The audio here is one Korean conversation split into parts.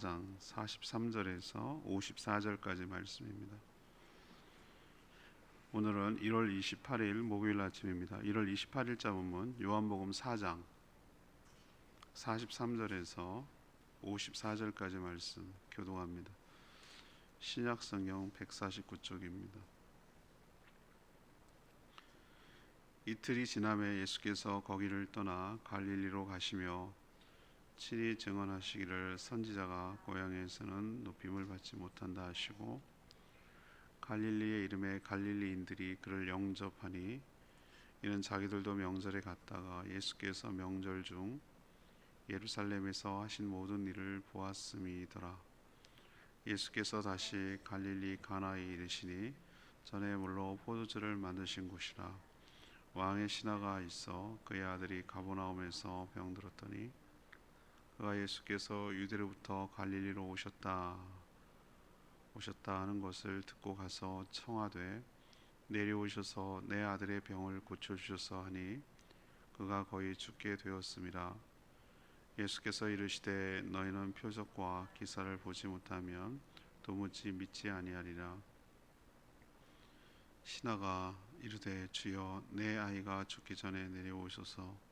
장 43절에서 54절까지 말씀입니다. 오늘은 1월 28일 목요일 아침입니다. 1월 28일자 본문 요한복음 4장 43절에서 54절까지 말씀 교독합니다. 신약성경 149쪽입니다. 이틀이 지남에 예수께서 거기를 떠나 갈릴리로 가시며 친히 증언하시기를 선지자가 고향에서는 높임을 받지 못한다 하시고 갈릴리의 이름에 갈릴리인들이 그를 영접하니 이는 자기들도 명절에 갔다가 예수께서 명절 중 예루살렘에서 하신 모든 일을 보았음이더라. 예수께서 다시 갈릴리 가나에 이르시니 전에 물로 포도주를 만드신 곳이라. 왕의 신하가 있어 그의 아들이 가버나움에서 병들었더니 그가 예수께서 유대로부터 갈릴리로 오셨다 하는 것을 듣고 가서 청하되 내려오셔서 내 아들의 병을 고쳐주셔서 하니 그가 거의 죽게 되었음이라. 예수께서 이르시되 너희는 표적과 기사를 보지 못하면 도무지 믿지 아니하리라. 신하가 이르되 주여 내 아이가 죽기 전에 내려오셔서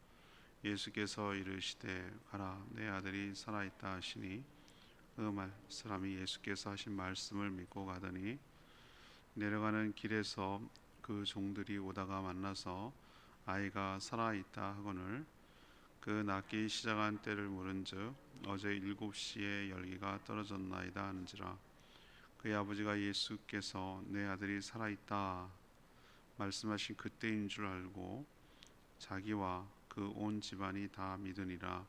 예수께서 이르시되 가라 내 아들이 살아있다 하시니 그 사람이 예수께서 하신 말씀을 믿고 가더니 내려가는 길에서 그 종들이 오다가 만나서 아이가 살아있다 하거늘 그 낫기 시작한 때를 물은즉 어제 7시에 열기가 떨어졌나이다 하는지라. 그의 아버지가 예수께서 내 아들이 살아있다 말씀하신 그때인 줄 알고 자기와 그 온 집안이 다 믿으니라.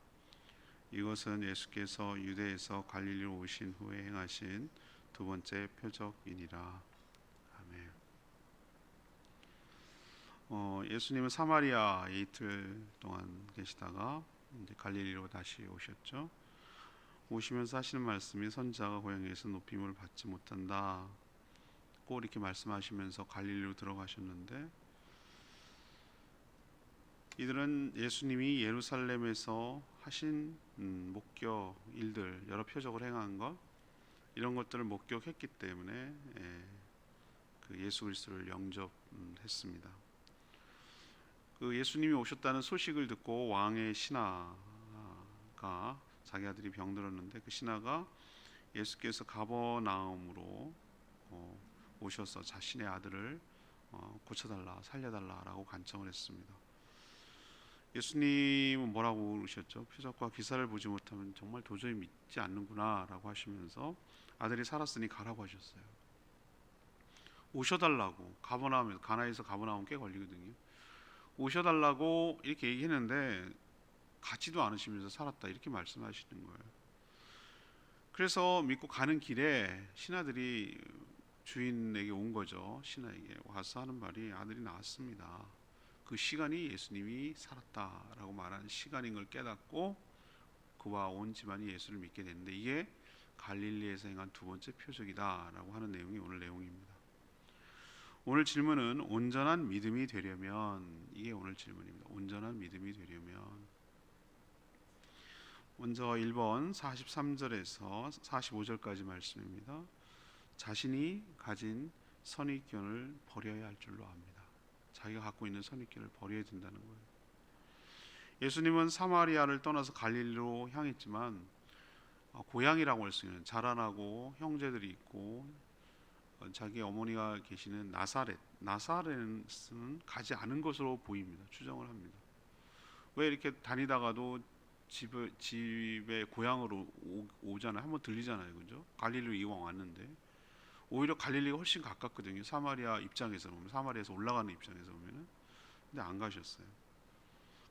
이것은 예수께서 유대에서 갈릴리로 오신 후에 행하신 두 번째 표적이니라. 아멘. 예수님은 사마리아에 이틀 동안 계시다가 이제 갈릴리로 다시 오셨죠. 오시면서 하시는 말씀이 선지자가 고향에서 높임을 받지 못한다 꼭 이렇게 말씀하시면서 갈릴리로 들어가셨는데, 이들은 예수님이 예루살렘에서 하신 목격 일들, 여러 표적을 행한 것, 이런 것들을 목격했기 때문에 그 예수 그리스도를 영접했습니다. 그 예수님이 오셨다는 소식을 듣고 왕의 신하가 자기 아들이 병들었는데 그 신하가 예수께서 가버나움으로 오셔서 자신의 아들을 고쳐달라 살려달라라고 간청을 했습니다. 예수님은 뭐라고 그러셨죠? 표적과 기사를 보지 못하면 정말 도저히 믿지 않는구나 라고 하시면서 아들이 살았으니 가라고 하셨어요. 오셔달라고. 가나에서 가버나움 꽤 걸리거든요. 오셔달라고 이렇게 얘기했는데 가지도 않으시면서 살았다 이렇게 말씀하시는 거예요. 그래서 믿고 가는 길에 신하들이 주인에게 온 거죠. 신하에게 와서 하는 말이 아들이 나았습니다. 그 시간이 예수님이 살았다라고 말하는 시간인 걸 깨닫고 그와 온 집안이 예수를 믿게 됐는데, 이게 갈릴리에서 행한 두 번째 표적이다라고 하는 내용이 오늘 내용입니다. 오늘 질문은 온전한 믿음이 되려면, 이게 오늘 질문입니다. 온전한 믿음이 되려면, 먼저 1번 43절에서 45절까지 말씀입니다. 자신이 가진 선입견을 버려야 할 줄로 압니다. 자기가 갖고 있는 선입견을 버려야 된다는 거예요. 예수님은 사마리아를 떠나서 갈릴리로 향했지만 고향이라고 할 수 있는 자라나고 형제들이 있고 자기 어머니가 계시는 나사렛은 가지 않은 것으로 보입니다. 추정을 합니다. 왜 이렇게 다니다가도 집에 고향으로 오잖아요. 한번 들리잖아요, 그죠? 갈릴리로 이왕 왔는데 오히려 갈릴리가 훨씬 가깝거든요. 사마리아 입장에서 보면, 사마리아에서 올라가는 입장에서 보면은. 근데 안 가셨어요.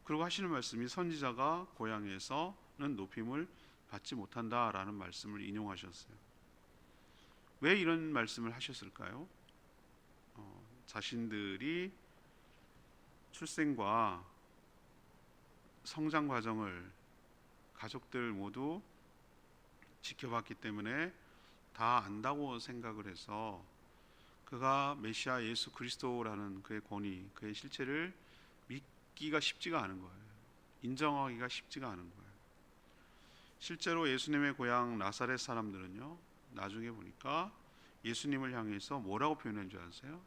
그리고 하시는 말씀이 선지자가 고향에서는 높임을 받지 못한다라는 말씀을 인용하셨어요. 왜 이런 말씀을 하셨을까요? 자신들이 출생과 성장 과정을 가족들 모두 지켜봤기 때문에 다 안다고 생각을 해서 그가 메시아 예수 그리스도라는 그의 권위, 그의 실체를 믿기가 쉽지가 않은 거예요. 인정하기가 쉽지가 않은 거예요. 실제로 예수님의 고향 나사렛 사람들은요, 나중에 보니까 예수님을 향해서 뭐라고 표현한 줄 아세요?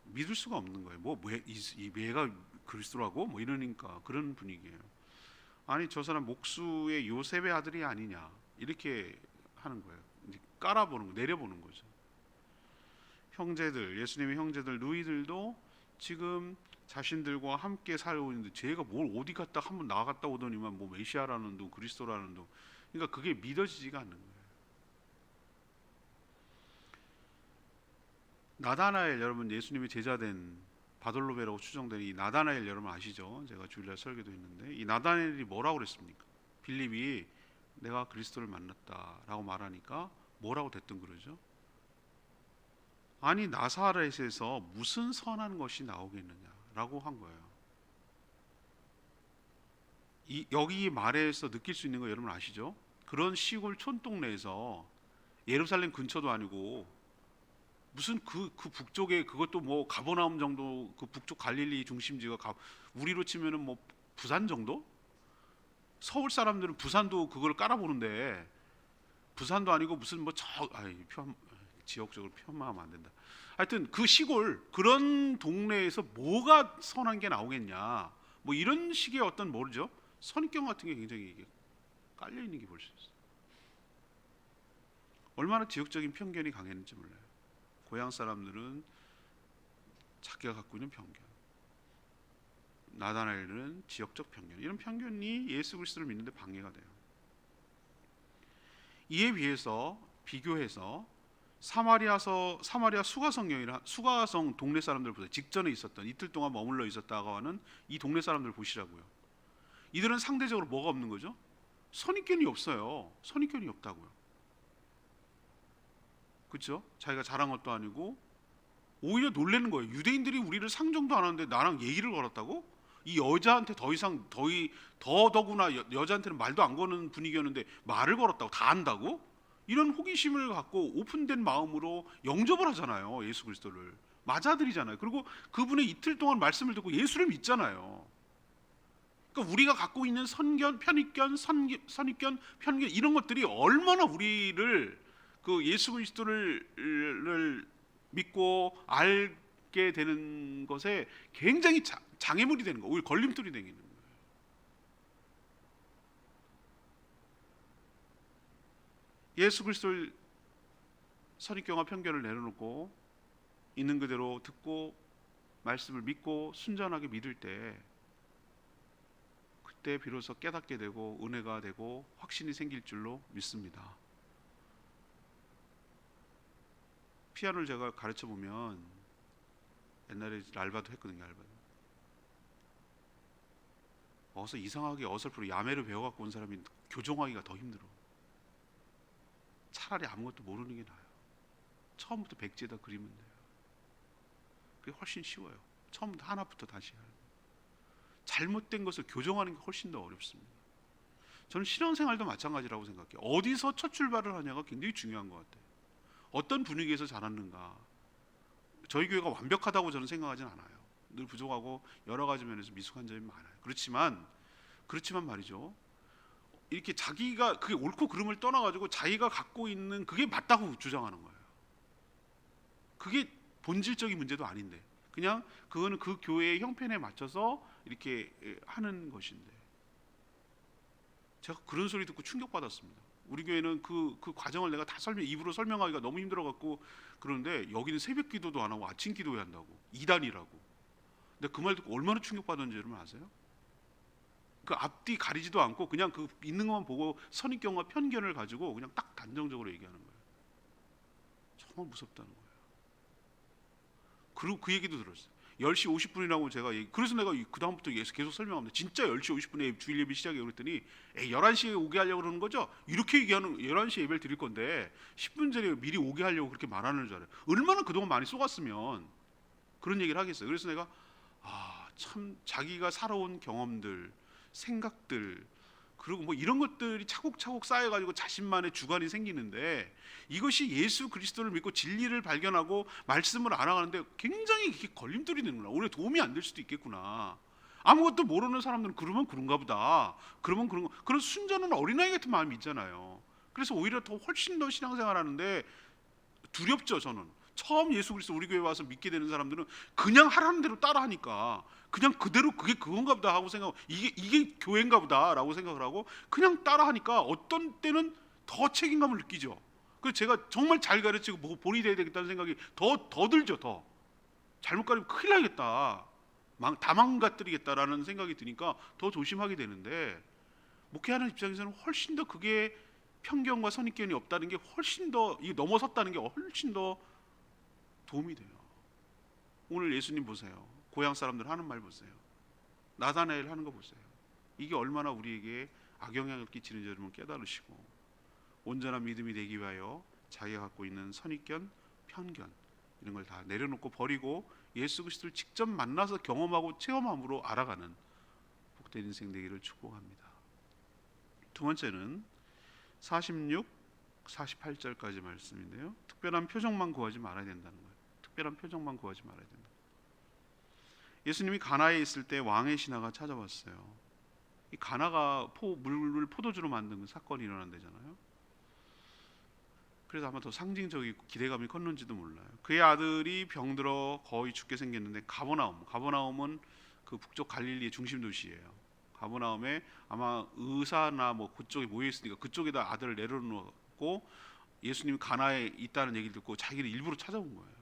믿을 수가 없는 거예요. 이 매가 그리스도라고 뭐 이러니까 그런 분위기예요. 아니 저 사람 목수의 요셉의 아들이 아니냐 이렇게 하는 거예요. 이제 깔아보는 거, 내려보는 거죠. 형제들, 예수님의 형제들 누이들도 지금 자신들과 함께 살고 있는데 쟤가 뭘 어디 갔다 한번 나갔다 오더니만 뭐 메시아라는 둥 그리스도라는 둥, 그러니까 그게 믿어지지가 않는 거예요. 나다나엘, 여러분 예수님의 제자된 바돌로베라고 추정되는 이 나다나엘 여러분 아시죠? 제가 주일날 설교도 했는데 이 나다나엘이 뭐라고 그랬습니까? 빌립이 내가 그리스도를 만났다라고 말하니까 뭐라고 대뜸 그러죠? 아니 나사렛에서 무슨 선한 것이 나오겠느냐라고 한 거예요. 여기 말에서 느낄 수 있는 거 여러분 아시죠? 그런 시골 촌동네에서 예루살렘 근처도 아니고 무슨 그 북쪽에 그것도 뭐 가버나움 정도, 그 북쪽 갈릴리 중심지가 우리로 치면은 뭐 부산 정도? 서울 사람들은 부산도 그걸 깔아보는데 부산도 아니고 무슨 뭐 지역적으로 표현하면 안 된다. 하여튼 그 시골 그런 동네에서 뭐가 선한 게 나오겠냐, 뭐 이런 식의 어떤 모르죠, 선입견 같은 게 굉장히 이게 깔려 있는 게 볼 수 있어요. 얼마나 지역적인 편견이 강했는지 몰라요. 고향 사람들은 자기가 갖고 있는 편견, 나다나엘은 지역적 편견, 이런 편견이 예수 그리스도를 믿는데 방해가 돼요. 이에 비교해서 사마리아 수가성 동네 사람들 보세요. 직전에 있었던 이틀 동안 머물러 있었다가 하는 이 동네 사람들 보시라고요. 이들은 상대적으로 뭐가 없는 거죠? 선입견이 없어요. 선입견이 없다고요. 그렇죠? 자기가 잘한 것도 아니고 오히려 놀라는 거예요. 유대인들이 우리를 상종도 안 하는데 나랑 예의를 걸었다고? 이 여자한테 더더구나 여자한테는 말도 안 거는 분위기였는데 말을 걸었다고? 다 안다고? 이런 호기심을 갖고 오픈된 마음으로 영접을 하잖아요. 예수 그리스도를 맞아들이잖아요. 그리고 그분의 이틀 동안 말씀을 듣고 예수를 믿잖아요. 그러니까 우리가 갖고 있는 선입견, 편견 이런 것들이 얼마나 우리를 그 예수 그리스도를 믿고 알게 되는 것에 굉장히 장애물이 되는 거예요. 오히려 걸림돌이 되는 거예요. 예수 그리스도를 선입견과 편견을 내려놓고 있는 그대로 듣고 말씀을 믿고 순전하게 믿을 때, 그때 비로소 깨닫게 되고 은혜가 되고 확신이 생길 줄로 믿습니다. 피아노를 제가 가르쳐 보면, 옛날에 알바도 했거든요. 어서 이상하게 어설프게 야매를 배워갖고 온 사람이 교정하기가 더 힘들어. 차라리 아무것도 모르는 게 나아요. 처음부터 백지에다 그리면 돼요. 그게 훨씬 쉬워요. 처음부터 하나부터 다시 해요. 잘못된 것을 교정하는 게 훨씬 더 어렵습니다. 저는 신앙생활도 마찬가지라고 생각해요. 어디서 첫 출발을 하냐가 굉장히 중요한 것 같아요. 어떤 분위기에서 자랐는가. 저희 교회가 완벽하다고 저는 생각하진 않아요. 늘 부족하고 여러 가지 면에서 미숙한 점이 많아요. 그렇지만 말이죠, 이렇게 자기가 그게 옳고 그름을 떠나가지고 자기가 갖고 있는 그게 맞다고 주장하는 거예요. 그게 본질적인 문제도 아닌데 그냥 그거는 그 교회의 형편에 맞춰서 이렇게 하는 것인데, 제가 그런 소리 듣고 충격받았습니다. 우리 교회는 그 과정을 내가 다 입으로 설명하기가 너무 힘들어갖고 그러는데, 여기는 새벽 기도도 안 하고 아침 기도회 한다고, 이단이라고. 근데 그 말 듣고 얼마나 충격받았는지 여러분 아세요? 그 앞뒤 가리지도 않고 그냥 그 있는 것만 보고 선입견과 편견을 가지고 그냥 딱 단정적으로 얘기하는 거예요. 정말 무섭다는 거예요. 그리고 그 얘기도 들었어요. 10시 50분이라고 제가 그래서 내가 그 다음부터 계속 설명합니다. 진짜 10시 50분에 주일 예배 시작해 그랬더니 11시에 오게 하려고 그러는 거죠? 이렇게 얘기하는, 11시에 예배를 드릴 건데 10분 전에 미리 오게 하려고 그렇게 말하는 줄 알아요. 얼마나 그동안 많이 쏘갔으면 그런 얘기를 하겠어요. 그래서 내가 참 자기가 살아온 경험들, 생각들, 그리고 뭐 이런 것들이 차곡차곡 쌓여가지고 자신만의 주관이 생기는데, 이것이 예수 그리스도를 믿고 진리를 발견하고 말씀을 알아가는데 굉장히 이렇게 걸림돌이 되는구나, 오히려 도움이 안 될 수도 있겠구나. 아무것도 모르는 사람들은 그러면 그런가 보다. 그러면 그런 순전한 어린아이 같은 마음이 있잖아요. 그래서 오히려 더 훨씬 더 신앙생활하는데 두렵죠. 저는 처음 예수 그리스도 우리 교회 와서 믿게 되는 사람들은 그냥 하라는 대로 따라하니까 그냥 그대로 그게 그건가 보다 하고 생각하고 이게 교회인가 보다라고 생각을 하고 그냥 따라하니까 어떤 때는 더 책임감을 느끼죠. 그래서 제가 정말 잘 가르치고 본이 돼야 되겠다는 생각이 더 들죠. 더 잘못 가르치면 큰일 나겠다, 다 망가뜨리겠다라는 생각이 드니까 더 조심하게 되는데, 목회하는 입장에서는 훨씬 더 그게 편견과 선입견이 없다는 게 훨씬 더, 이 넘어섰다는 게 훨씬 더 도움이 돼요. 오늘 예수님 보세요. 고향 사람들 하는 말 보세요. 나다나엘 하는 거 보세요. 이게 얼마나 우리에게 악영향을 끼치는지 여러분 깨달으시고, 온전한 믿음이 되기 위하여 자기가 갖고 있는 선입견, 편견 이런 걸 다 내려놓고 버리고 예수 그리스도를 직접 만나서 경험하고 체험함으로 알아가는 복된 인생 되기를 축복합니다. 두 번째는 46, 48절까지 말씀인데요. 특별한 표적만 구하지 말아야 된다는 거예요. 특별한 표적만 구하지 말아야 된다. 예수님이 가나에 있을 때 왕의 신하가 찾아왔어요. 이 가나가 물을 포도주로 만든 그 사건이 일어난 데잖아요. 그래서 아마 더 상징적이고 기대감이 컸는지도 몰라요. 그의 아들이 병들어 거의 죽게 생겼는데 가버나움은 그 북쪽 갈릴리의 중심 도시예요. 가버나움에 아마 의사나 뭐 그쪽에 모여 있으니까 그쪽에다 아들을 내려놓고 예수님이 가나에 있다는 얘기를 듣고 자기를 일부러 찾아온 거예요.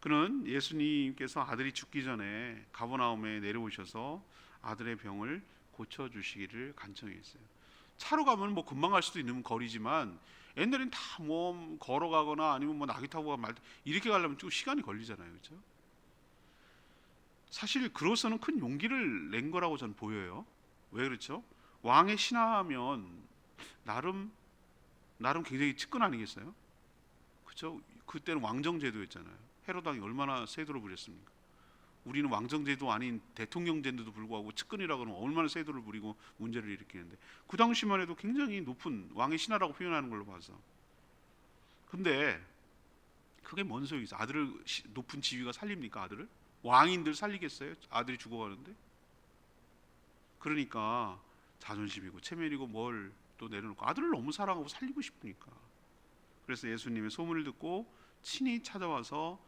그는 예수님께서 아들이 죽기 전에 가버나움에 내려오셔서 아들의 병을 고쳐주시기를 간청했어요. 차로 가면 뭐 금방 갈 수도 있는 거리지만 옛날엔 다 뭐 걸어가거나 아니면 뭐 낙이 타고 가면 이렇게 가려면 좀 시간이 걸리잖아요, 그렇죠? 사실 그로서는 큰 용기를 낸 거라고 저는 보여요. 왜 그렇죠? 왕의 신하면 나름 굉장히 측근 아니겠어요? 그렇죠? 그때는 왕정제도였잖아요. 헤롯 왕이 얼마나 세도를 부렸습니까? 우리는 왕정제도 아닌 대통령제도도 불구하고 측근이라고 하면 얼마나 세도를 부리고 문제를 일으키는데, 그 당시만 해도 굉장히 높은 왕의 신하라고 표현하는 걸로 봐서. 근데 그게 뭔 소용이 있어? 아들을 높은 지위가 살립니까? 아들을? 왕인들 살리겠어요? 아들이 죽어가는데? 그러니까 자존심이고 체면이고 뭘 또 내려놓고 아들을 너무 사랑하고 살리고 싶으니까. 그래서 예수님의 소문을 듣고 친히 찾아와서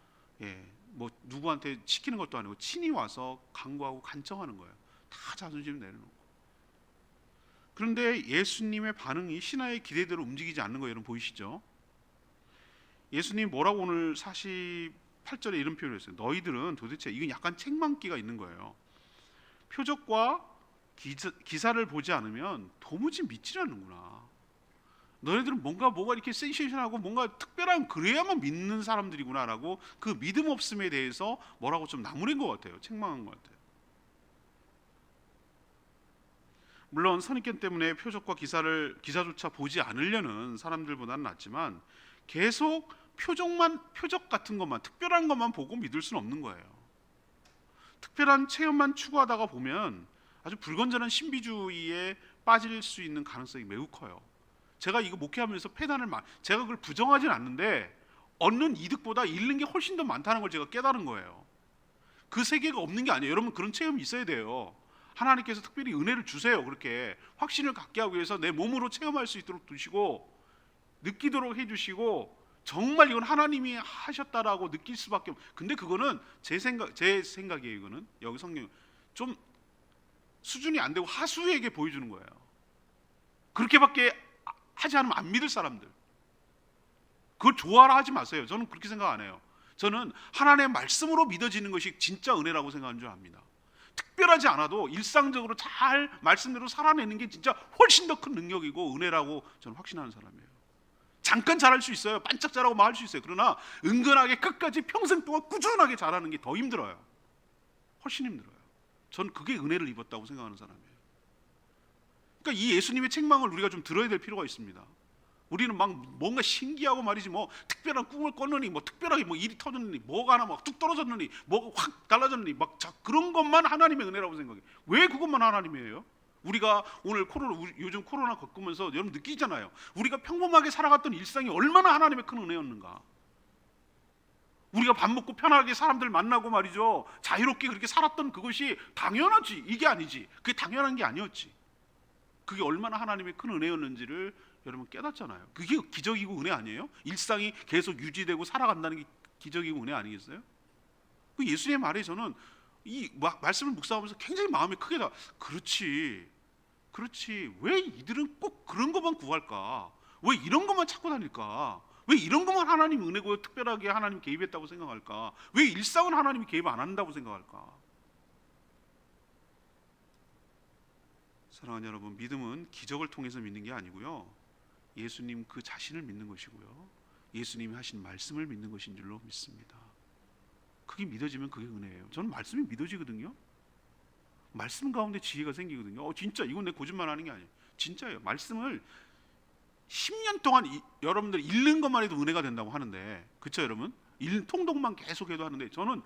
뭐 누구한테 시키는 것도 아니고 친히 와서 간구하고 간청하는 거예요. 다 자존심 내려놓고. 그런데 예수님의 반응이 신하의 기대대로 움직이지 않는 거 여러분 보이시죠? 예수님 뭐라고 오늘 48절에 이런 표현을 했어요. 너희들은 도대체, 이건 약간 책망기가 있는 거예요. 표적과 기사를 보지 않으면 도무지 믿질 않는구나. 너희들은 뭐가 이렇게 센세이션하고 뭔가 특별한 그래야만 믿는 사람들이구나라고 그 믿음 없음에 대해서 뭐라고 좀 나무랜 것 같아요. 책망한 것 같아요. 물론 선입견 때문에 표적과 기사조차 보지 않으려는 사람들보다는 낫지만 계속 표적 같은 것만, 특별한 것만 보고 믿을 수는 없는 거예요. 특별한 체험만 추구하다가 보면 아주 불건전한 신비주의에 빠질 수 있는 가능성이 매우 커요. 제가 이거 목회하면서 제가 그걸 부정하진 않는데 얻는 이득보다 잃는 게 훨씬 더 많다는 걸 제가 깨달은 거예요. 그 세계가 없는 게 아니에요. 여러분 그런 체험이 있어야 돼요. 하나님께서 특별히 은혜를 주세요. 그렇게 확신을 갖게 하기 위해서 내 몸으로 체험할 수 있도록 두시고 느끼도록 해주시고, 정말 이건 하나님이 하셨다라고 느낄 수밖에 근데 그거는 제 생각이에요. 이거는 여기 성경 좀 수준이 안 되고 하수에게 보여주는 거예요. 그렇게밖에 하지 않으면 안 믿을 사람들, 그걸 좋아라 하지 마세요. 저는 그렇게 생각 안 해요. 저는 하나님의 말씀으로 믿어지는 것이 진짜 은혜라고 생각하는 줄 압니다. 특별하지 않아도 일상적으로 잘 말씀대로 살아내는 게 진짜 훨씬 더 큰 능력이고 은혜라고 저는 확신하는 사람이에요. 잠깐 잘할 수 있어요. 반짝 잘하고 막 할 수 있어요. 그러나 은근하게 끝까지 평생 동안 꾸준하게 잘하는 게 더 힘들어요. 훨씬 힘들어요. 전 그게 은혜를 입었다고 생각하는 사람이에요. 그러니까 이 예수님의 책망을 우리가 좀 들어야 될 필요가 있습니다. 우리는 막 뭔가 신기하고 말이지, 뭐 특별한 꿈을 꿨느니, 뭐 특별하게 뭐 일이 터졌느니, 뭐가 하나 막 뚝 떨어졌느니, 뭐가 확 달라졌느니, 막 그런 것만 하나님의 은혜라고 생각해요. 왜 그것만 하나님이에요? 우리가 오늘 요즘 코로나 겪으면서 여러분 느끼잖아요. 우리가 평범하게 살아갔던 일상이 얼마나 하나님의 큰 은혜였는가. 우리가 밥 먹고 편하게 사람들 만나고 말이죠, 자유롭게 그렇게 살았던 그것이 당연하지. 이게 아니지. 그게 당연한 게 아니었지. 그게 얼마나 하나님의 큰 은혜였는지를 여러분 깨닫잖아요. 그게 기적이고 은혜 아니에요? 일상이 계속 유지되고 살아간다는 게 기적이고 은혜 아니겠어요? 그 예수님의 말에 저는 이 말씀을 묵상하면서 굉장히 마음이 크게 그렇지, 왜 이들은 꼭 그런 것만 구할까? 왜 이런 것만 찾고 다닐까? 왜 이런 것만 하나님 은혜고 특별하게 하나님 개입했다고 생각할까? 왜 일상은 하나님이 개입 안 한다고 생각할까? 사랑하는 여러분, 믿음은 기적을 통해서 믿는 게 아니고요, 예수님 그 자신을 믿는 것이고요, 예수님이 하신 말씀을 믿는 것인 줄로 믿습니다. 그게 믿어지면 그게 은혜예요. 저는 말씀이 믿어지거든요. 말씀 가운데 지혜가 생기거든요. 진짜 이건 내 거짓말하는 게 아니에요. 진짜예요. 말씀을 10년 동안 여러분들 읽는 것만 해도 은혜가 된다고 하는데, 그렇죠 여러분? 통독만 계속해도 하는데, 저는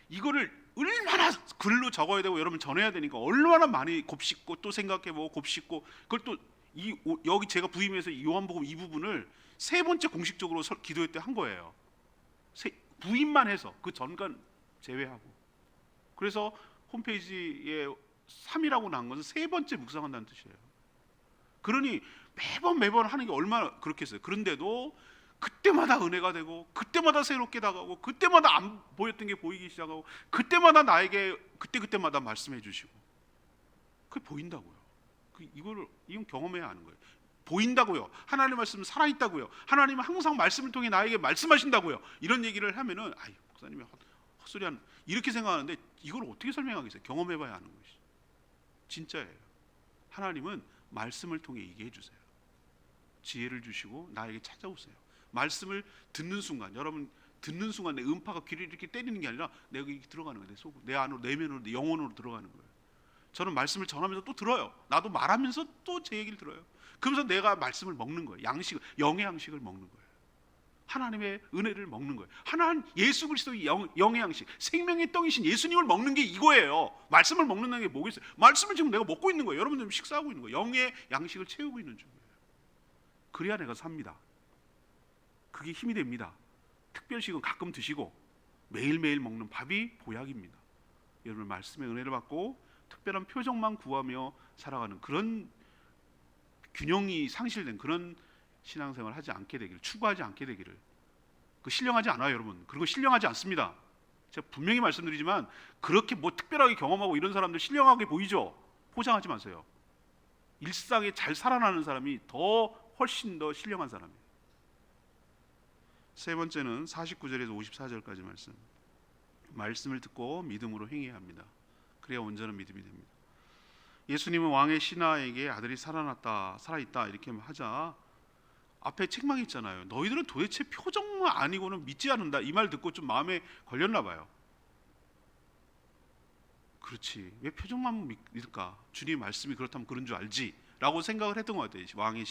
이거를 얼마나 글로 적어야 되고 여러분 전해야 되니까 얼마나 많이 곱씹고 또 생각해보고 곱씹고, 그걸 또 여기 제가 부임해서 요한복음 이 부분을 세 번째 공식적으로 기도회 때 한 거예요. 부임만 해서, 그 전간 제외하고. 그래서 홈페이지에 3이라고 나온 것은 세 번째 묵상한다는 뜻이에요. 그러니 매번 하는 게 얼마나 그렇게 했어요. 그런데도 그때마다 은혜가 되고, 그때마다 새롭게 다가오고, 그때마다 안 보였던 게 보이기 시작하고, 그때마다 나에게 그때마다 말씀해 주시고, 그게 보인다고요. 이건 경험해야 하는 거예요. 보인다고요. 하나님의 말씀은 살아있다고요. 하나님은 항상 말씀을 통해 나에게 말씀하신다고요. 이런 얘기를 하면은 목사님이 헛소리하는, 이렇게 생각하는데, 이걸 어떻게 설명하겠어요? 경험해봐야 하는 것이 진짜예요. 하나님은 말씀을 통해 얘기해 주세요. 지혜를 주시고 나에게 찾아오세요. 말씀을 듣는 순간, 여러분 듣는 순간 내 음파가 귀를 이렇게 때리는 게 아니라 내가 이렇게 들어가는 거예요. 내 속으로, 내 안으로, 내면으로, 내 영혼으로 들어가는 거예요. 저는 말씀을 전하면서 또 들어요. 나도 말하면서 또 제 얘기를 들어요. 그러면서 내가 말씀을 먹는 거예요. 영의 양식을 먹는 거예요. 하나님의 은혜를 먹는 거예요. 예수 그리스도의 영의 양식, 생명의 떡이신 예수님을 먹는 게 이거예요. 말씀을 먹는다는 게 뭐겠어요? 말씀을 지금 내가 먹고 있는 거예요. 여러분들 식사하고 있는 거예요. 영의 양식을 채우고 있는 중이에요. 그래야 내가 삽니다. 그게 힘이 됩니다. 특별식은 가끔 드시고 매일매일 먹는 밥이 보약입니다. 여러분 말씀의 은혜를 받고 특별한 표적만 구하며 살아가는 그런 균형이 상실된 그런 신앙생활을 하지 않게 되기를, 추구하지 않게 되기를. 신령하지 않아요 여러분. 그리고 신령하지 않습니다. 제가 분명히 말씀드리지만, 그렇게 뭐 특별하게 경험하고 이런 사람들 신령하게 보이죠? 포장하지 마세요. 일상에 잘 살아나는 사람이 훨씬 더 신령한 사람이에요. 세 번째는 49절에서 54절까지 말씀을 듣고 믿음으로 행해야 합니다. 그래야 온전한 믿음이 됩니다. 예수님은 왕의 신하에게 아들이 살아있다 이렇게 하자 앞에 책망이 있잖아요. 너희들은 도대체 표정만 아니고는 믿지 않는다. 이 말 듣고 좀 마음에 걸렸나 봐요. 그렇지, 왜 표정만 믿을까? 주님 말씀이 그렇다면 그런 줄 알지 라고 생각을 했던 것 같아요. 왕의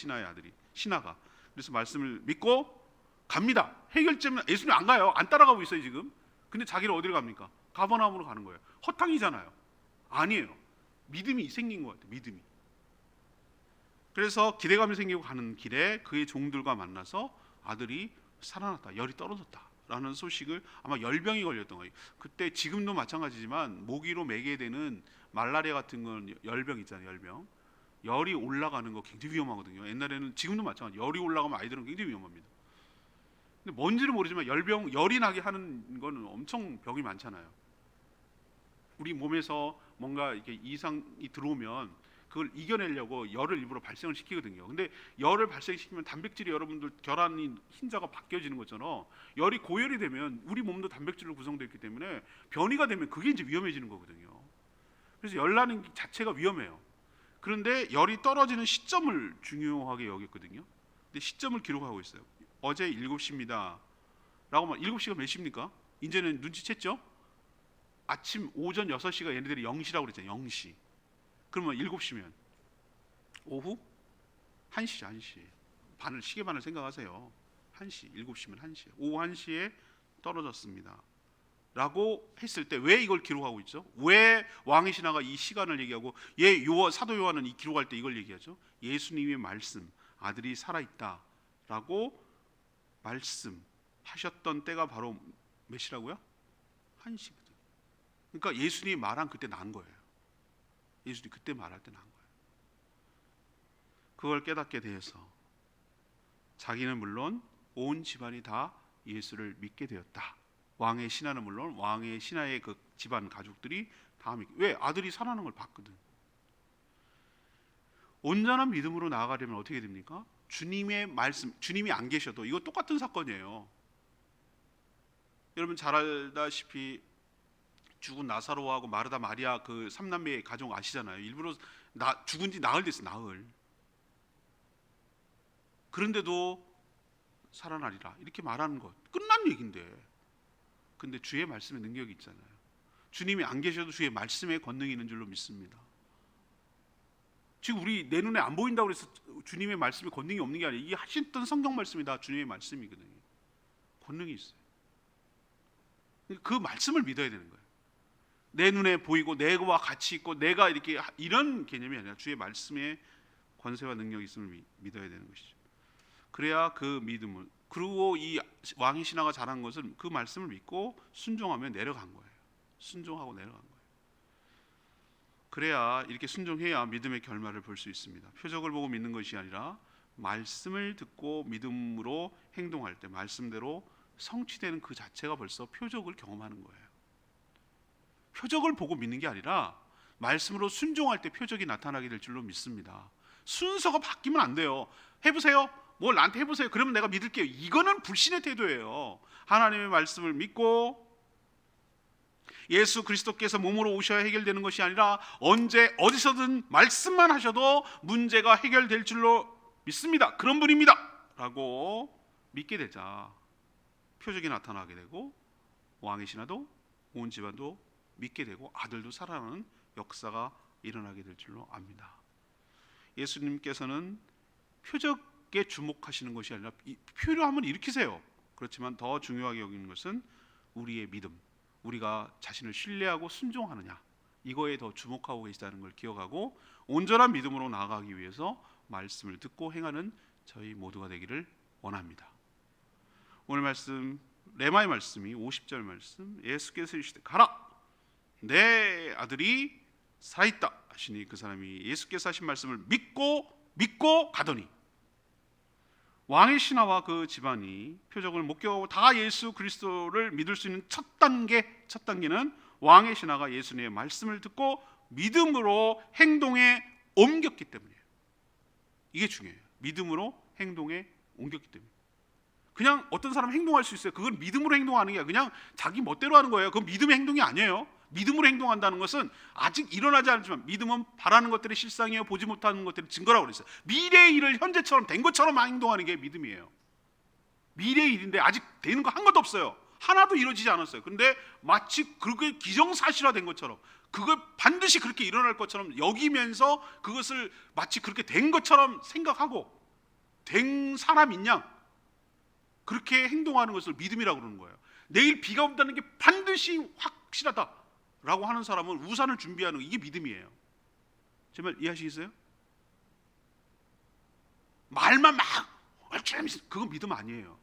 신하가. 그래서 말씀을 믿고 갑니다. 해결점은 예수님 안 가요. 안 따라가고 있어요 지금. 근데 자기를 어디로 갑니까? 가버나움으로 가는 거예요. 허탕이잖아요. 아니에요. 믿음이 생긴 것 같아요. 믿음이. 그래서 기대감이 생기고 가는 길에 그의 종들과 만나서 아들이 살아났다, 열이 떨어졌다 라는 소식을, 아마 열병이 걸렸던 거예요. 그때 지금도 마찬가지지만 모기로 매게 되는 말라리아 같은 건 열병 있잖아요. 열이 올라가는 거 굉장히 위험하거든요. 옛날에는, 지금도 마찬가지, 열이 올라가면 아이들은 굉장히 위험합니다. 근데 뭔지는 모르지만 열이 나게 하는 거는 엄청 병이 많잖아요. 우리 몸에서 뭔가 이렇게 이상이 들어오면 그걸 이겨내려고 열을 일부러 발생을 시키거든요. 근데 열을 발생시키면 단백질이, 여러분들 결함이 흰자가 바뀌어지는 것처럼 열이 고열이 되면 우리 몸도 단백질로 구성되어 있기 때문에 변이가 되면 그게 이제 위험해지는 거거든요. 그래서 열 나는 자체가 위험해요. 그런데 열이 떨어지는 시점을 중요하게 여겼거든요. 근데 시점을 기록하고 있어요. 어제 7시입니다 라고 하면 7시가 몇 시입니까? 이제는 눈치챘죠? 아침 오전 6시가 얘네들이 0시라고 그랬잖아요. 0시. 그러면 7시면 오후 1시죠. 1시. 시계반을 생각하세요. 1시, 7시면 1시예요. 오후 1시에 떨어졌습니다 라고 했을 때 왜 이걸 기록하고 있죠? 왜 왕의 신하가 이 시간을 얘기하고 사도 요한은 이 기록할 때 이걸 얘기하죠? 예수님의 말씀, 아들이 살아있다 라고 말씀하셨던 때가 바로 몇 시라고요? 1시거든. 그러니까 예수님이 말한 그때 난 거예요. 예수님이 그때 말할 때 난 거예요. 그걸 깨닫게 되어서 자기는 물론 온 집안이 다 예수를 믿게 되었다. 왕의 신하는 물론 왕의 신하의 그 집안 가족들이 다 믿게. 왜? 아들이 살아나는 걸 봤거든. 온전한 믿음으로 나아가려면 어떻게 됩니까? 주님의 말씀, 주님이 안 계셔도 이거 똑같은 사건이에요. 여러분 잘 알다시피 죽은 나사로하고 마르다 마리아 그 삼남매의 가족 아시잖아요. 일부러 죽은 지 나흘 됐어, 나흘. 그런데도 살아나리라 이렇게 말하는 것 끝난 얘기인데, 근데 주의 말씀에 능력이 있잖아요. 주님이 안 계셔도 주의 말씀에 권능이 있는 줄로 믿습니다. 지금 우리 내 눈에 안 보인다고 해서 주님의 말씀에 권능이 없는 게 아니에요. 이 하셨던 성경 말씀이 다 주님의 말씀이거든요. 권능이 있어요. 그 말씀을 믿어야 되는 거예요. 내 눈에 보이고 내가 같이 있고 내가 이렇게 이런 개념이 아니라 주의 말씀에 권세와 능력이 있음을 믿어야 되는 것이죠. 그래야 그 믿음을, 그리고 이 왕의 신하가 잘한 것은 그 말씀을 믿고 순종하며 내려간 거예요. 순종하고 내려간 거예요. 그래야 이렇게 순종해야 믿음의 결말을 볼 수 있습니다. 표적을 보고 믿는 것이 아니라 말씀을 듣고 믿음으로 행동할 때 말씀대로 성취되는 그 자체가 벌써 표적을 경험하는 거예요. 표적을 보고 믿는 게 아니라 말씀으로 순종할 때 표적이 나타나게 될 줄로 믿습니다. 순서가 바뀌면 안 돼요. 해보세요. 뭘 나한테 해보세요. 그러면 내가 믿을게요. 이거는 불신의 태도예요. 하나님의 말씀을 믿고 예수 그리스도께서 몸으로 오셔야 해결되는 것이 아니라 언제 어디서든 말씀만 하셔도 문제가 해결될 줄로 믿습니다. 그런 분입니다 라고 믿게 되자 표적이 나타나게 되고 왕의 신하도 온 집안도 믿게 되고 아들도 살아나는 역사가 일어나게 될 줄로 압니다. 예수님께서는 표적에 주목하시는 것이 아니라 필요하면 일으키세요. 그렇지만 더 중요하게 여기는 것은 우리의 믿음, 우리가 자신을 신뢰하고 순종하느냐, 이거에 더 주목하고 계시다는 걸 기억하고 온전한 믿음으로 나아가기 위해서 말씀을 듣고 행하는 저희 모두가 되기를 원합니다. 오늘 말씀 레마의 말씀이 50절 말씀, 예수께서 이르시되 가라 내 아들이 살아있다 하시니 그 사람이 예수께서 하신 말씀을 믿고 가더니, 왕의 신하와 그 집안이 표적을 목격하고 다 예수 그리스도를 믿을 수 있는 첫 단계는 왕의 신하가 예수님의 말씀을 듣고 믿음으로 행동에 옮겼기 때문이에요. 이게 중요해요. 믿음으로 행동에 옮겼기 때문에. 그냥 어떤 사람은 행동할 수 있어요. 그건 믿음으로 행동하는 게 아니라 그냥 자기 멋대로 하는 거예요. 그건 믿음의 행동이 아니에요. 믿음으로 행동한다는 것은 아직 일어나지 않았지만, 믿음은 바라는 것들의 실상이요 보지 못하는 것들의 증거라고 그랬어요. 미래의 일을 현재처럼 된 것처럼 행동하는 게 믿음이에요. 미래의 일인데 아직 되는 거 한 것도 없어요. 하나도 이루어지지 않았어요. 그런데 마치 그게 기정사실화된 것처럼, 그걸 반드시 그렇게 일어날 것처럼 여기면서 그것을 마치 그렇게 된 것처럼 생각하고 된 사람인 양 그렇게 행동하는 것을 믿음이라고 그러는 거예요. 내일 비가 온다는 게 반드시 확실하다 라고 하는 사람은 우산을 준비하는, 이게 믿음이에요. 제 말 이해하시겠어요? 말만 막 그건 믿음 아니에요.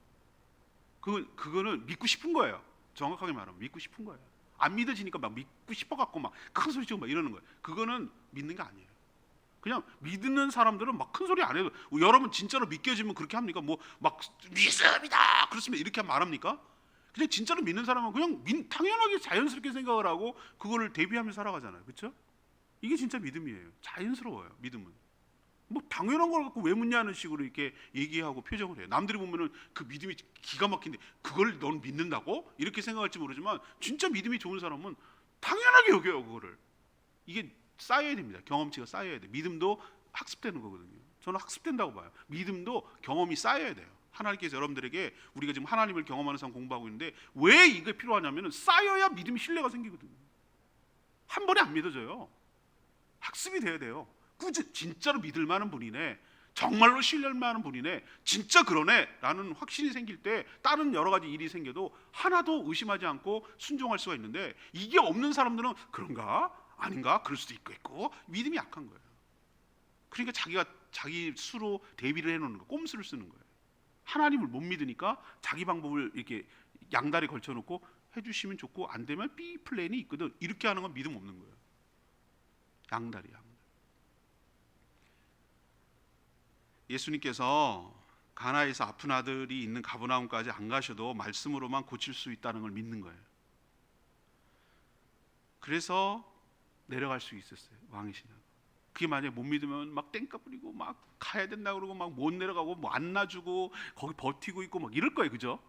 그거는 믿고 싶은 거예요. 정확하게 말하면 믿고 싶은 거예요. 안 믿어지니까 막 믿고 싶어 갖고 막 큰 소리 치고 막 이러는 거예요. 그거는 믿는 게 아니에요. 그냥 믿는 사람들은 막 큰 소리 안 해도, 여러분 진짜로 믿겨지면 그렇게 합니까? 뭐 막 믿습니다 그렇으면 이렇게 말합니까? 그냥 진짜로 믿는 사람은 그냥 당연하게 자연스럽게 생각을 하고 그거를 대비하며 살아가잖아요. 그렇죠? 이게 진짜 믿음이에요. 자연스러워요. 믿음은 뭐 당연한 걸 갖고 왜 묻냐는 식으로 이렇게 얘기하고 표정을 해요. 남들이 보면은 그 믿음이 기가 막힌데 그걸 넌 믿는다고? 이렇게 생각할지 모르지만 진짜 믿음이 좋은 사람은 당연하게 여겨요. 그거를. 이게 쌓여야 됩니다. 경험치가 쌓여야 돼. 믿음도 학습되는 거거든요. 저는 학습된다고 봐요. 믿음도 경험이 쌓여야 돼요. 하나님께서 여러분들에게, 우리가 지금 하나님을 경험하는 삶 공부하고 있는데 왜 이게 필요하냐면은 쌓여야 믿음이 신뢰가 생기거든요. 한 번에 안 믿어져요. 학습이 돼야 돼요. 진짜로 믿을 만한 분이네, 정말로 신뢰할 만한 분이네, 진짜 그러네 라는 확신이 생길 때 다른 여러 가지 일이 생겨도 하나도 의심하지 않고 순종할 수가 있는데, 이게 없는 사람들은 그런가 아닌가 그럴 수도 있고 믿음이 약한 거예요. 그러니까 자기가 자기 수로 대비를 해놓는 거, 꼼수를 쓰는 거예요. 하나님을 못 믿으니까 자기 방법을 이렇게 양다리 걸쳐놓고 해주시면 좋고 안 되면 B 플랜이 있거든. 이렇게 하는 건 믿음 없는 거예요. 양다리야. 예수님께서 가나에서 아픈 아들이 있는 가버나움까지 안 가셔도 말씀으로만 고칠 수 있다는 걸 믿는 거예요. 그래서 내려갈 수 있었어요. 왕의 신앙. 그게 만약에 못 믿으면 막 땡까 부리고 막 가야 된다 그러고 막 못 내려가고 뭐 안 놔주고 거기 버티고 있고 막 이럴 거예요. 그죠?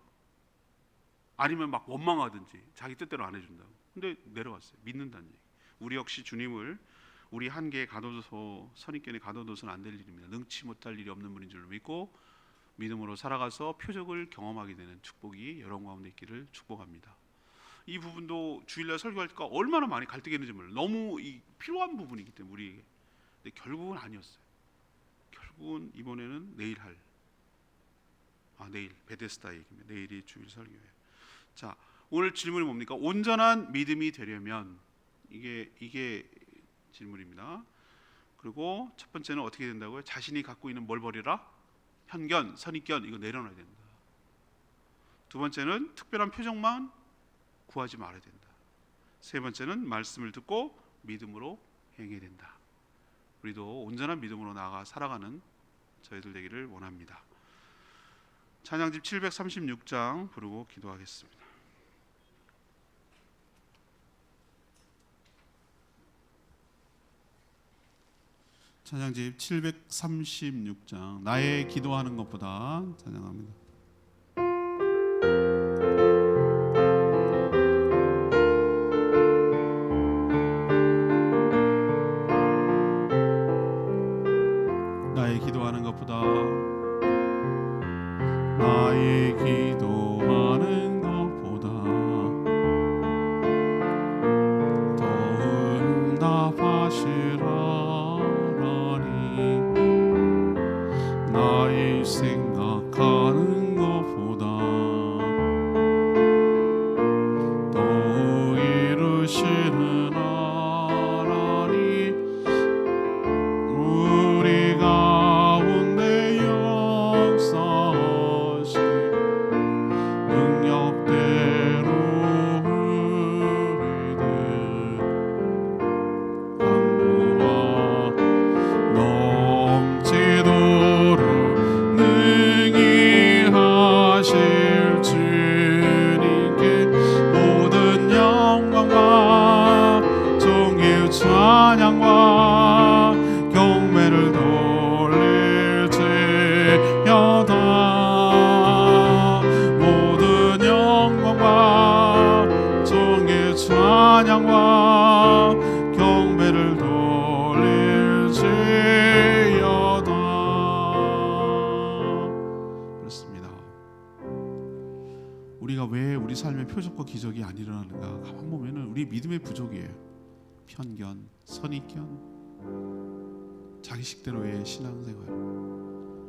아니면 막 원망하든지 자기 뜻대로 안 해준다고. 근데 내려갔어요. 믿는다는 얘기. 우리 역시 주님을 우리 한계에 가둬둬서 선입견에 가둬둬서는 안 될 일입니다. 능치 못할 일이 없는 분인 줄로 믿고 믿음으로 살아가서 표적을 경험하게 되는 축복이 여러분 가운데 있기를 축복합니다. 이 부분도 주일날 설교할 때 얼마나 많이 갈등했는지 몰라요. 너무 필요한 부분이기 때문에 우리에게. 근데 결국은 아니었어요. 결국은 이번에는 내일 내일 베데스다 얘기입니다. 내일이 주일 설교예요. 자, 오늘 질문이 뭡니까? 온전한 믿음이 되려면 이게 질문입니다. 그리고 첫 번째는 어떻게 된다고요? 자신이 갖고 있는 뭘 버리라? 편견, 선입견 이거 내려놔야 된다. 두 번째는 특별한 표적만 구하지 말아야 된다. 세 번째는 말씀을 듣고 믿음으로 행해야 된다. 우리도 온전한 믿음으로 나아가 살아가는 저희들 되기를 원합니다. 찬양집 736장 부르고 기도하겠습니다. 찬양집 736장 나의 기도하는 것보다 찬양합니다. 나의 기도하는 것보다 나의 기도하는 것보다 더 응답하시라 나의 생각하는 것보다 더 이루시는 하나님 우리 가운데 역사하신 능력대로 우리들 강구와 넘치도록 능히 하실 주님께 모든 영광과 존귀 찬양과 경배를 돌릴지어다. 모든 영광과 존귀 찬양과 경배를 돌릴지어다. 그렇습니다. 우리가 왜 우리 삶의 표적과 기적이 안 일어나는가 가만 보면은 우리 믿음의 부족이에요. 편견, 선입견, 자기 식대로의 신앙생활,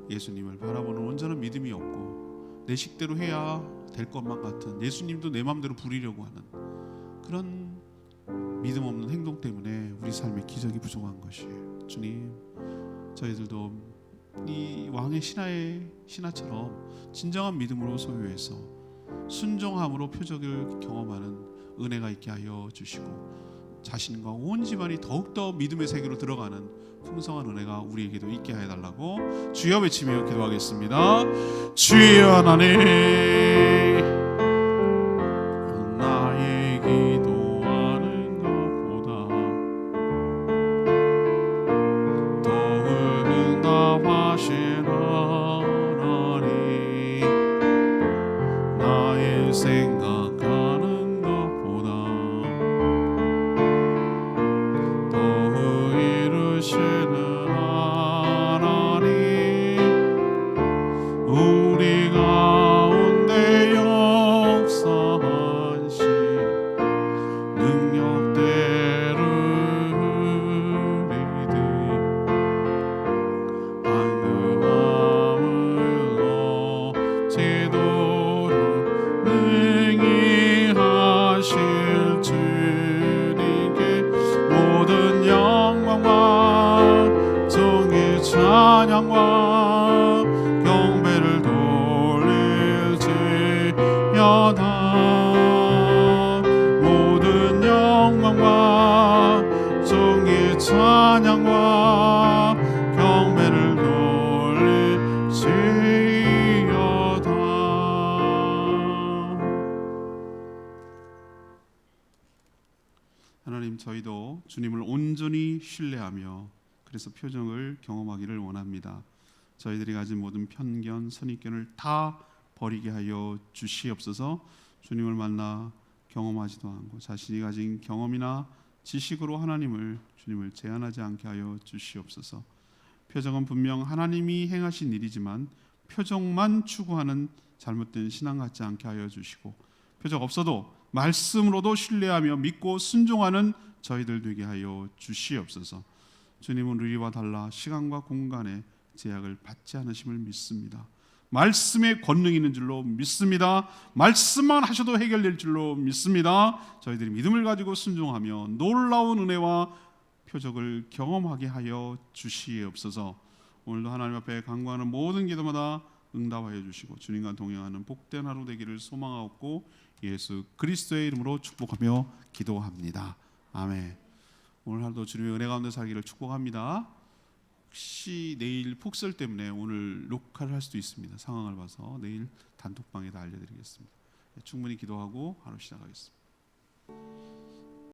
예수님을 바라보는 온전한 믿음이 없고 내 식대로 해야 될 것만 같은, 예수님도 내 마음대로 부리려고 하는 그런 믿음 없는 행동 때문에 우리 삶의 기적이 부족한 것이에요. 주님, 저희들도 이 왕의 신하처럼 진정한 믿음으로 소유해서 순종함으로 표적을 경험하는 은혜가 있게 하여 주시고 자신과 온 집안이 더욱더 믿음의 세계로 들어가는 풍성한 은혜가 우리에게도 있게 해달라고 주여 외치며 기도하겠습니다. 주여 하나님, 나의 기도하는 것보다 더 응답하신 하나님 나의 생각하는 것보다 더 이루시는 하나님 우리 가운데 역사하신 능력대로 우리들 방금함을 넘치도록 능히 하실 주님께 모든 영광과 존귀 찬양과 경배를 저희도 주님을 온전히 신뢰하며 그래서 표정을 경험하기를 원합니다. 저희들이 가진 모든 편견, 선입견을 다 버리게 하여 주시옵소서. 주님을 만나 경험하지도 않고 자신이 가진 경험이나 지식으로 주님을 제한하지 않게 하여 주시옵소서. 표적은 분명 하나님이 행하신 일이지만 표적만 추구하는 잘못된 신앙 같지 않게 하여 주시고, 표적 없어도 말씀으로도 신뢰하며 믿고 순종하는 저희들 되게 하여 주시옵소서. 주님은 우리와 달라 시간과 공간의 제약을 받지 않으심을 믿습니다. 말씀에 권능이 있는 줄로 믿습니다. 말씀만 하셔도 해결될 줄로 믿습니다. 저희들이 믿음을 가지고 순종하며 놀라운 은혜와 표적을 경험하게 하여 주시옵소서. 오늘도 하나님 앞에 간구하는 모든 기도마다 응답하여 주시고 주님과 동행하는 복된 하루 되기를 소망하옵고 예수 그리스도의 이름으로 축복하며 기도합니다. 아멘. 오늘 하루도 주님의 은혜 가운데 살기를 축복합니다. 혹시 내일 폭설 때문에 오늘 녹화를 할 수도 있습니다. 상황을 봐서 내일 단톡방에다 알려드리겠습니다. 충분히 기도하고 하루 시작하겠습니다.